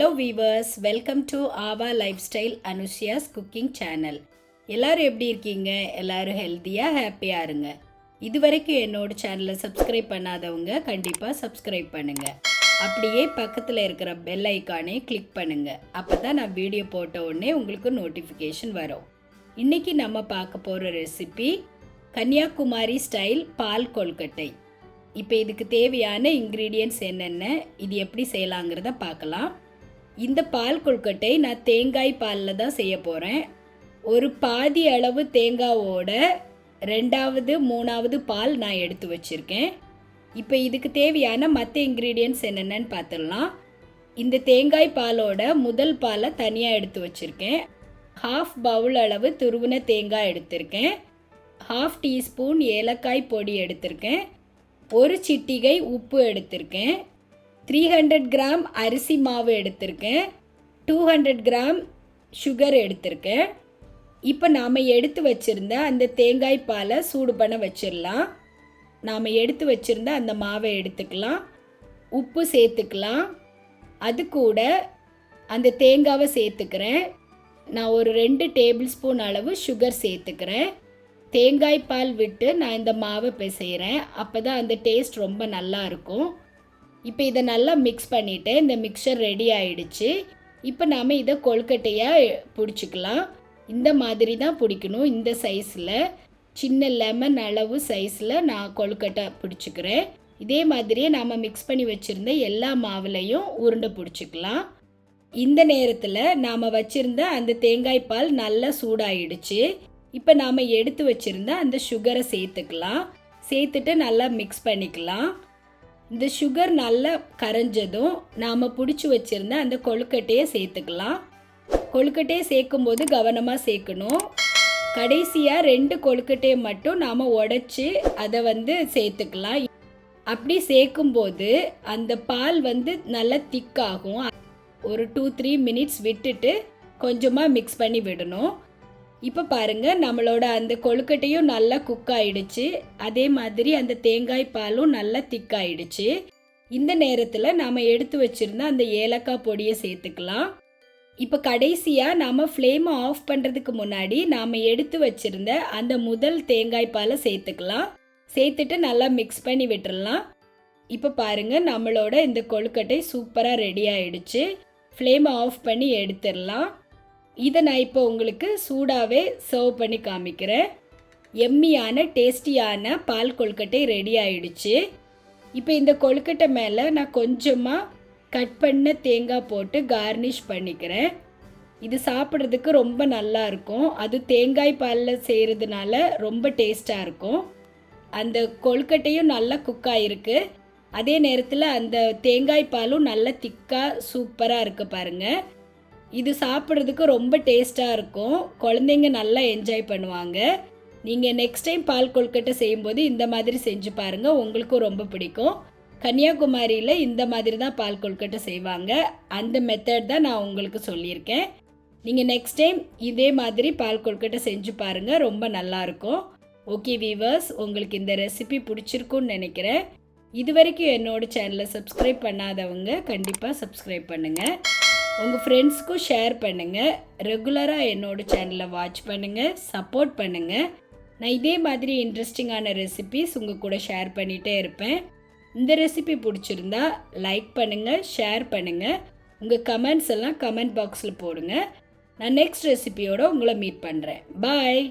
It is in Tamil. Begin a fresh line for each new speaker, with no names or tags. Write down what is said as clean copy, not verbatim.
Hello viewers, welcome to AAVA Lifestyle Anushya's Cooking Channel. எல்லாரும் எப்படி இருக்கீங்க? எல்லாரும் ஹெல்தியா ஹாப்பியா இருங்க. இதுவரைக்கும் என்னோட சேனலை சப்ஸ்கிரைப் பண்ணாதவங்க கண்டிப்பா சப்ஸ்கிரைப் பண்ணுங்க. அப்படியே பக்கத்துல இருக்கிற பெல் ஐகானை கிளிக் பண்ணுங்க. அப்பதான் நான் வீடியோ போட்ட உடனே உங்களுக்கு நோட்டிஃபிகேஷன் வரும். இன்னைக்கு நம்ம பார்க்க போற ரெசிபி கன்னியாகுமரி ஸ்டைல் பால் கொல்கட்டை. இப்போ இதுக்கு தேவையான இன்க்ரீடியன்ட்ஸ் என்னென்ன, இது எப்படி செய்யலாங்கிறத பார்க்கலாம். இந்த பால் கொல்கட்டை நான் தேங்காய் பாலில் தான் செய்ய போகிறேன். ஒரு பாதி அளவு தேங்காவோட ரெண்டாவது மூணாவது பால் நான் எடுத்து வச்சுருக்கேன். இப்போ இதுக்கு தேவையான மற்ற இன்க்ரீடியன்ட்ஸ் என்னென்னு பார்த்துடலாம். இந்த தேங்காய் பாலோட முதல் பாலை தனியாக எடுத்து வச்சுருக்கேன். 1/2 பவுல் அளவு துருவின தேங்காய் எடுத்திருக்கேன். 1/2 டீஸ்பூன் ஏலக்காய் பொடி எடுத்திருக்கேன். ஒரு சிட்டிகை உப்பு எடுத்திருக்கேன். 300 கிராம் அரிசி மாவு எடுத்திருக்கேன். 200 கிராம் சுகர் எடுத்திருக்கேன். இப்போ நாம் எடுத்து வச்சுருந்த அந்த தேங்காய் பாலை சூடு பண்ண வச்சிடலாம். நாம் எடுத்து வச்சுருந்த அந்த மாவை எடுத்துக்கலாம். உப்பு சேர்த்துக்கலாம். அது கூட அந்த தேங்காவை சேர்த்துக்கிறேன். நான் ஒரு 2 டேபிள் ஸ்பூன் அளவு சுகர் சேர்த்துக்கிறேன். தேங்காய் பால் விட்டு நான் இந்த மாவை பிசைகிறேன். அப்போ தான் அந்த டேஸ்ட் ரொம்ப நல்லா இருக்கும். இப்போ இதை நல்லா மிக்ஸ் பண்ணிவிட்டேன். இந்த மிக்சர் ரெடி ஆகிடுச்சு. இப்போ நாம் இதை கொழுக்கட்டையாக பிடிச்சிக்கலாம். இந்த மாதிரி தான் பிடிக்கணும். இந்த சைஸில் சின்ன லெமன் அளவு சைஸில் நான் கொழுக்கட்டை பிடிச்சிக்கிறேன். இதே மாதிரியே நாம் மிக்ஸ் பண்ணி வச்சுருந்த எல்லா மாவுலையும் உருண்டை பிடிச்சிக்கலாம். இந்த நேரத்தில் நாம் வச்சுருந்த அந்த தேங்காய் பால் நல்லா சூடாகிடுச்சு. இப்போ நாம் எடுத்து வச்சுருந்த அந்த சுகரை சேர்த்துக்கலாம். சேர்த்துட்டு நல்லா மிக்ஸ் பண்ணிக்கலாம். இந்த சுகர் நல்லா கரைஞ்சதும் நாம் பிடிச்சி வச்சுருந்த அந்த கொழுக்கட்டையை சேர்த்துக்கலாம். கொழுக்கட்டையை சேர்க்கும்போது கவனமாக சேர்க்கணும். கடைசியாக 2 கொழுக்கட்டையை மட்டும் நாம் உடைச்சி அதை சேர்த்துக்கலாம். அப்படி சேர்க்கும்போது அந்த பால் நல்லா திக்காகும். ஒரு 2-3 மினிட்ஸ் விட்டுட்டு கொஞ்சமாக மிக்ஸ் பண்ணி விடணும். இப்போ பாருங்கள், நம்மளோட அந்த கொழுக்கட்டையும் நல்லா குக் ஆகிடுச்சு. அதே மாதிரி அந்த தேங்காய் பாலும் நல்லா திக்காயிடுச்சு. இந்த நேரத்தில் நாம் எடுத்து வச்சுருந்த அந்த ஏலக்காய் பொடியை சேர்த்துக்கலாம். இப்போ கடைசியாக நாம் ஃப்ளேமை ஆஃப் பண்ணுறதுக்கு முன்னாடி நாம் எடுத்து வச்சுருந்த அந்த முதல் தேங்காய் பாலை சேர்த்துக்கலாம். சேர்த்துட்டு நல்லா மிக்ஸ் பண்ணி விட்டுறலாம். இப்போ பாருங்கள், நம்மளோட இந்த கொழுக்கட்டை சூப்பராக ரெடி ஆகிடுச்சு. ஃப்ளேமை ஆஃப் பண்ணி எடுத்துடலாம். இதை நான் இப்போ உங்களுக்கு சூடாகவே சர்வ் பண்ணி காமிக்கிறேன். எம்மியான டேஸ்டியான பால் கொழுக்கட்டை ரெடி ஆகிடுச்சு. இப்போ இந்த கொழுக்கட்டை மேலே நான் கொஞ்சமாக கட் பண்ண தேங்காய் போட்டு கார்னிஷ் பண்ணிக்கிறேன். இது சாப்பிட்றதுக்கு ரொம்ப நல்லா இருக்கும். அது தேங்காய் பாலில் செய்கிறதுனால ரொம்ப டேஸ்ட்டாக இருக்கும். அந்த கொழுக்கட்டையும் நல்லா குக் ஆகிருக்கு. அதே நேரத்தில் அந்த தேங்காய் பாலும் நல்லா திக்காக சூப்பராக இருக்குது பாருங்கள். இது சாப்பிட்றதுக்கு ரொம்ப டேஸ்ட்டாக இருக்கும். குழந்தைங்க நல்லா என்ஜாய் பண்ணுவாங்க. நீங்கள் நெக்ஸ்ட் டைம் பால் கொழுக்கட்டை செய்யும்போது இந்த மாதிரி செஞ்சு பாருங்கள், உங்களுக்கும் ரொம்ப பிடிக்கும். கன்னியாகுமரியில் இந்த மாதிரி தான் பால் கொழுக்கட்டை செய்வாங்க. அந்த மெத்தட் தான் நான் உங்களுக்கு சொல்லியிருக்கேன். நீங்கள் நெக்ஸ்ட் டைம் இதே மாதிரி பால் கொழுக்கட்டை செஞ்சு பாருங்கள், ரொம்ப நல்லாயிருக்கும். ஓகே வீவர்ஸ், உங்களுக்கு இந்த ரெசிபி பிடிச்சிருக்குன்னு நினைக்கிறேன். இது வரைக்கும் என்னோட சேனலை சப்ஸ்கிரைப் பண்ணாதவங்க கண்டிப்பாக சப்ஸ்கிரைப் பண்ணுங்கள். உங்கள் ஃப்ரெண்ட்ஸுக்கும் ஷேர் பண்ணுங்கள். ரெகுலராக என்னோடய சேனலை வாட்ச் பண்ணுங்கள், சப்போர்ட் பண்ணுங்கள். நான் இதே மாதிரி இன்ட்ரெஸ்டிங்கான ரெசிபீஸ் உங்கள் கூட ஷேர் பண்ணிகிட்டே இருப்பேன். இந்த ரெசிபி பிடிச்சிருந்தா லைக் பண்ணுங்கள், ஷேர் பண்ணுங்கள். உங்கள் கமெண்ட்ஸ் எல்லாம் கமெண்ட் பாக்ஸில் போடுங்க. நான் நெக்ஸ்ட் ரெசிபியோடு உங்களை மீட் பண்ணுறேன். பாய்.